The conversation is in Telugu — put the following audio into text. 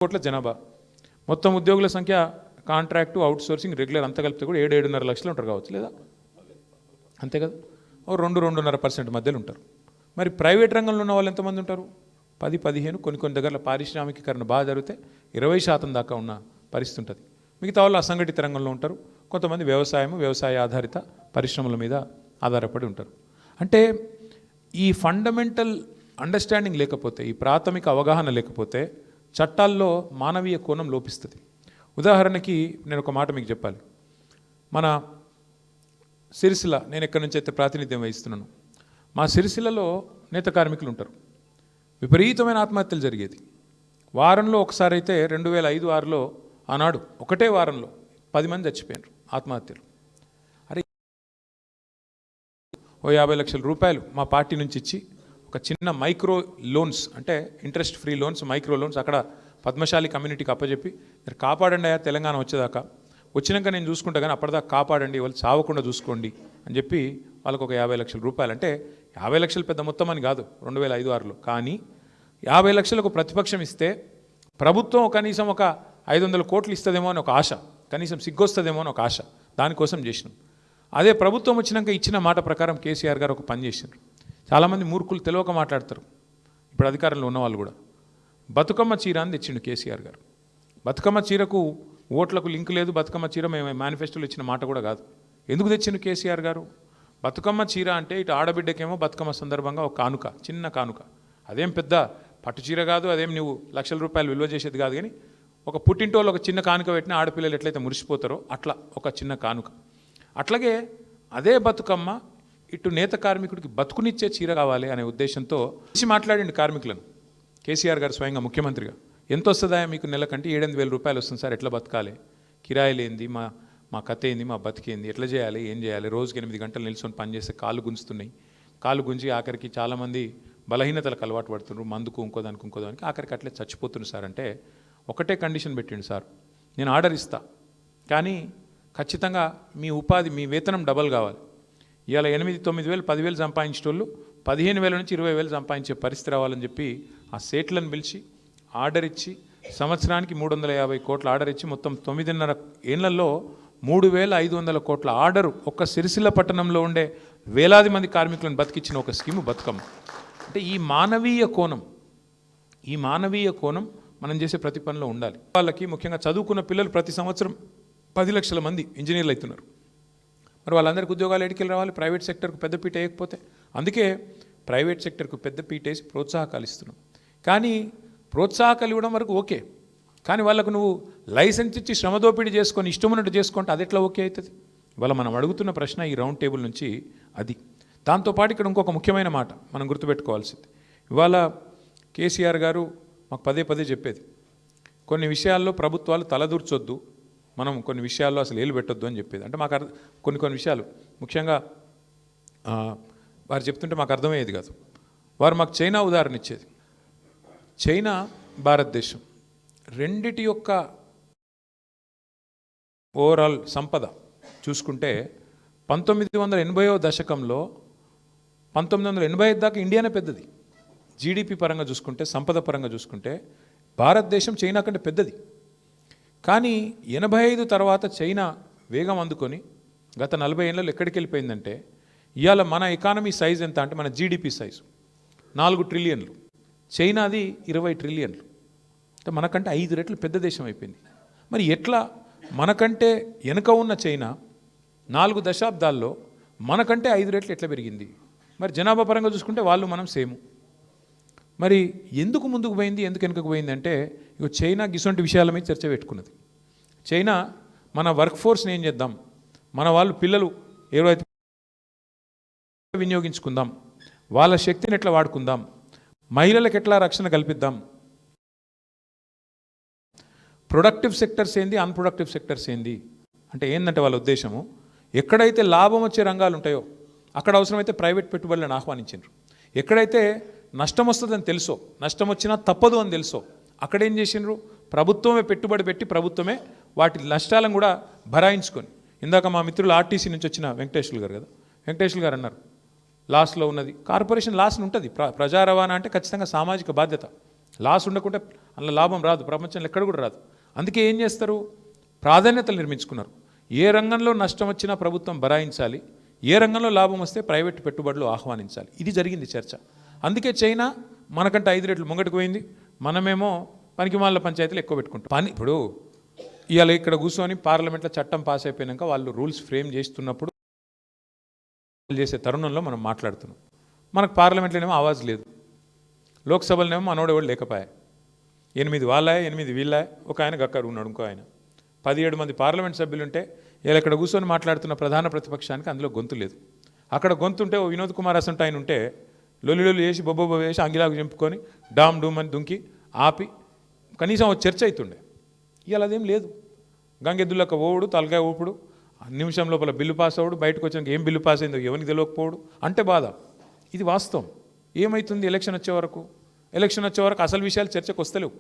కోట్ల జనాభా, మొత్తం ఉద్యోగుల సంఖ్య కాంట్రాక్టు అవుట్సోర్సింగ్ రెగ్యులర్ అంతా కలిపితే కూడా 7-7.5 లక్షలు ఉంటారు కావచ్చు, లేదా అంతే కదా, ఓ 2-2.5% మధ్యలో ఉంటారు. మరి ప్రైవేట్ రంగంలో ఉన్న వాళ్ళు ఎంతమంది ఉంటారు? 10-15, కొన్ని దగ్గర పారిశ్రామికీకరణ బాగా జరిగితే 20% దాకా ఉన్న పరిస్థితి ఉంటుంది. మిగతా వాళ్ళు అసంఘటిత రంగంలో ఉంటారు, కొంతమంది వ్యవసాయ ఆధారిత పరిశ్రమల మీద ఆధారపడి ఉంటారు. అంటే ఈ ఫండమెంటల్ అండర్స్టాండింగ్ లేకపోతే, ఈ ప్రాథమిక అవగాహన లేకపోతే చట్టాల్లో మానవీయ కోణం లోపిస్తుంది. ఉదాహరణకి నేను ఒక మాట మీకు చెప్పాలి. మన సిరిసిల్ల, నేను ఎక్కడి నుంచి అయితే ప్రాతినిధ్యం వహిస్తున్నాను, మా సిరిసిల్లలో నేత కార్మికులు ఉంటారు. విపరీతమైన ఆత్మహత్యలు జరిగేది. వారంలో ఒకసారి అయితే 2005-6లో ఆనాడు ఒకటే వారంలో 10 మంది చచ్చిపోయారు ఆత్మహత్యలు. అరే, ఓ 50 లక్షల రూపాయలు మా పార్టీ నుంచి ఇచ్చి ఒక చిన్న మైక్రో లోన్స్, అంటే interest free loans, micro loans అక్కడ పద్మశాలి కమ్యూనిటీకి అప్పచెప్పి మీరు కాపాడండి అయ్యా తెలంగాణ వచ్చేదాకా, వచ్చినాక నేను చూసుకుంటా కానీ అప్పటిదాకా కాపాడండి, వాళ్ళు చావకుండా చూసుకోండి అని చెప్పి వాళ్ళకు ఒక 50 లక్షల రూపాయలు. అంటే 50 లక్షలు పెద్ద మొత్తం అని కాదు 2005-6లో, కానీ 50 లక్షలకు ప్రతిపక్షం ఇస్తే ప్రభుత్వం కనీసం ఒక 500 కోట్లు ఇస్తుందేమో అని ఒక ఆశ, కనీసం సిగ్గొస్తుందేమో అని ఒక ఆశ, దానికోసం చేసినాం. అదే ప్రభుత్వం వచ్చినాక ఇచ్చిన మాట ప్రకారం కేసీఆర్ గారు ఒక పని చేసినారు. చాలామంది మూర్ఖులు తెలియక మాట్లాడతారు, ఇప్పుడు అధికారంలో ఉన్నవాళ్ళు కూడా. బతుకమ్మ చీర అని తెచ్చిండు కేసీఆర్ గారు. బతుకమ్మ చీరకు ఓట్లకు లింక్ లేదు, బతుకమ్మ చీర మేము మేనిఫెస్టోలో ఇచ్చిన మాట కూడా కాదు. ఎందుకు తెచ్చిండు కేసీఆర్ గారు? బతుకమ్మ చీర అంటే ఇటు ఆడబిడ్డకేమో బతుకమ్మ సందర్భంగా ఒక కానుక, చిన్న కానుక, అదేం పెద్ద పట్టు చీర కాదు, అదేం నువ్వు లక్షల రూపాయలు విలువ చేసేది కాదు, కానీ ఒక పుట్టింటోళ్ళు ఒక చిన్న కానుక పెట్టిన ఆడపిల్లలు ఎట్లయితే మురిసిపోతారో అట్లా ఒక చిన్న కానుక. అట్లాగే అదే బతుకమ్మ ఇటు నేత కార్మికుడికి బతుకునిచ్చే చీర కావాలి అనే ఉద్దేశంతో మాట్లాడిండు కార్మికులను కేసీఆర్ గారు స్వయంగా ముఖ్యమంత్రిగా. ఎంత వస్తుందా మీకు నెలకంటే? 7-8 వేల రూపాయలు వస్తుంది సార్, ఎట్లా బతకాలి, కిరాయిలు ఏంది, మా కథ ఏంది, మా బతికేంది, ఎట్లా చేయాలి, ఏం చేయాలి, రోజుకి 8 గంటలు నిల్చొని పనిచేస్తే కాళ్ళు గుంజుతున్నాయి, కాళ్ళు గుంజి ఆఖరికి చాలామంది బలహీనతలకు అలవాటు పడుతున్నారు, మందుకు ఇంకోదానికి ఆఖరికి అట్లే చచ్చిపోతున్నారు సార్. అంటే ఒకటే కండిషన్ పెట్టిండు సార్, నేను ఆర్డర్ ఇస్తా కానీ ఖచ్చితంగా మీ ఉపాధి, మీ వేతనం డబల్ కావాలి. ఇవాళ 8-9 వేలు 10,000 సంపాదించేటోళ్ళు 15,000 నుంచి 20,000 సంపాదించే పరిస్థితి రావాలని చెప్పి ఆ సేట్లను పిలిచి ఆర్డర్ ఇచ్చి సంవత్సరానికి 350 కోట్ల ఆర్డర్ ఇచ్చి మొత్తం 9.5 ఏళ్లలో 3,500 కోట్ల ఆర్డరు ఒక్క సిరిసిల్ల పట్టణంలో ఉండే వేలాది మంది కార్మికులను బతికించిన ఒక స్కీము బతుకమ్మ. అంటే ఈ మానవీయ కోణం మనం చేసే ప్రతి పనిలో ఉండాలి. వాళ్ళకి ముఖ్యంగా చదువుకున్న పిల్లలు ప్రతి సంవత్సరం 10 లక్షల మంది ఇంజనీర్లు అవుతున్నారు. మరి వాళ్ళందరికీ ఉద్యోగాలు ఎడికెళ్ళి రావాలి, ప్రైవేట్ సెక్టర్కు పెద్దపీట వేయకపోతే. అందుకే ప్రైవేట్ సెక్టర్కు పెద్దపీట వేసి ప్రోత్సాహకాలు ఇస్తున్నాం. కానీ ప్రోత్సాహకాలు ఇవ్వడం వరకు ఓకే, కానీ వాళ్ళకు నువ్వు లైసెన్స్ ఇచ్చి శ్రమదోపిడీ చేసుకొని ఇష్టమున్నట్టు చేసుకుంటే అది ఎట్లా ఓకే అవుతుంది? ఇవాళ మనం అడుగుతున్న ప్రశ్న ఈ రౌండ్ టేబుల్ నుంచి అది. దాంతోపాటు ఇక్కడ ఇంకొక ముఖ్యమైన మాట మనం గుర్తుపెట్టుకోవాల్సింది. ఇవాళ కేసీఆర్ గారు మాకు పదే చెప్పేది, కొన్ని విషయాల్లో ప్రభుత్వాలు తలదూర్చొద్దు, మనం కొన్ని విషయాల్లో అసలు ఏలు పెట్టొద్దు అని చెప్పేది. అంటే మాకు కొన్ని విషయాలు ముఖ్యంగా వారు చెప్తుంటే మాకు అర్థమయ్యేది కాదు. వారు మాకు చైనా ఉదాహరణ ఇచ్చేది. చైనా, భారతదేశం రెండిటి యొక్క ఓవరాల్ సంపద చూసుకుంటే 1980వ దశకంలో 1985 దాకా ఇండియానే పెద్దది. జీడిపి పరంగా చూసుకుంటే, సంపద పరంగా చూసుకుంటే భారతదేశం చైనా కంటే పెద్దది. కానీ 85 తర్వాత చైనా వేగం అందుకొని గత 40 ఏళ్ళలో ఎక్కడికి వెళ్ళిపోయిందంటే, ఇవాళ మన ఎకానమీ సైజ్ ఎంత అంటే, మన జీడిపి సైజు 4 ట్రిలియన్లు, చైనాది 20 ట్రిలియన్లు. అంటే మనకంటే 5 రెట్లు పెద్ద దేశం అయిపోయింది. మరి ఎట్లా మనకంటే వెనుక ఉన్న చైనా 4 దశాబ్దాల్లో మనకంటే 5 రెట్లు ఎట్లా పెరిగింది? మరి జనాభా పరంగా చూసుకుంటే వాళ్ళు మనం సేము. మరి ఎందుకు ముందుకు పోయింది, ఎందుకు వెనుకకు పోయింది అంటే, ఇక చైనా గిసొంటి విషయాల మీద చర్చ పెట్టుకున్నది. చైనా మన వర్క్ ఫోర్స్ని ఏం చేద్దాం, మన వాళ్ళు పిల్లలు ఏవైతే వినియోగించుకుందాం, వాళ్ళ శక్తిని ఎట్లా వాడుకుందాం, మహిళలకు ఎట్లా రక్షణ కల్పిద్దాం, ప్రొడక్టివ్ సెక్టర్స్ ఏంది, అన్ప్రొడక్టివ్ సెక్టర్స్ ఏంది అంటే ఏంటంటే వాళ్ళ ఉద్దేశము, ఎక్కడైతే లాభం వచ్చే రంగాలు ఉంటాయో అక్కడ అవసరమైతే ప్రైవేట్ పెట్టుబడులను ఆహ్వానించారు. ఎక్కడైతే నష్టం వస్తుందని తెలుసో, నష్టం వచ్చినా తప్పదు అని తెలుసో, అక్కడేం చేసినారు, ప్రభుత్వమే పెట్టుబడి పెట్టి ప్రభుత్వమే వాటి నష్టాలను కూడా భరాయించుకొని. ఇందాక మా మిత్రులు ఆర్టీసీ నుంచి వచ్చిన వెంకటేశ్వర గారు కదా, వెంకటేశ్వర గారు అన్నారు లాస్లో ఉన్నది కార్పొరేషన్ లాస్ని ఉంటుంది. ప్రజా రవాణా అంటే ఖచ్చితంగా సామాజిక బాధ్యత, లాస్ ఉండకుంటే అందులో లాభం రాదు, ప్రపంచంలో ఎక్కడ కూడా రాదు. అందుకే ఏం చేస్తారు, ప్రాధాన్యతలు నిర్మించుకున్నారు. ఏ రంగంలో నష్టం వచ్చినా ప్రభుత్వం భరాయించాలి, ఏ రంగంలో లాభం వస్తే ప్రైవేట్ పెట్టుబడులు ఆహ్వానించాలి. ఇది జరిగింది చర్చ. అందుకే చైనా మనకంటే 5 రెట్లు ముంగటికి పోయింది, మనమేమో పనికిమాల పంచాయతీలు ఎక్కువ పెట్టుకుంటాం. ఇప్పుడు ఇవాళ ఇక్కడ కూర్చొని పార్లమెంట్లో చట్టం పాస్ అయిపోయాక వాళ్ళు రూల్స్ ఫ్రేమ్ చేస్తున్నప్పుడు చేసే తరుణంలో మనం మాట్లాడుతున్నాం. మనకు పార్లమెంట్లోనేమో ఆవాజ్ లేదు, లోక్సభలోనేమో మనోడెవడు లేకపోయా, 8 వాళ్ళాయ 8 వీళ్ళాయ, ఒక ఆయన గక్కడు ఉన్నాడు, ఇంకో ఆయన, 17 మంది పార్లమెంట్ సభ్యులుంటే ఇలా ఇక్కడ కూర్చొని మాట్లాడుతున్న ప్రధాన ప్రతిపక్షానికి అందులో గొంతు లేదు. అక్కడ గొంతుంటే ఓ వినోద్ కుమార్ అసంట ఆయన ఉంటే లొల్లి చేసి బొబ్బ వేసి అంగిలాకు చెంపుకొని డామ్ డూమ్ అని దుంకి ఆపి కనీసం ఒక చర్చ అవుతుండే. ఇవాళ అదేం లేదు. గంగెద్దులక ఓవుడు, తలకాయ ఊపుడు, నిమిషం లోపల బిల్లు పాస్ అవ్వడు, బయటకు వచ్చినాక ఏం బిల్లు పాస్ అయిందో ఎవరికి తెలియకపోవడు అంటే బాధ. ఇది వాస్తవం. ఏమవుతుంది ఎలక్షన్ వచ్చే వరకు అసలు విషయాలు చర్చకు వస్తలేవు.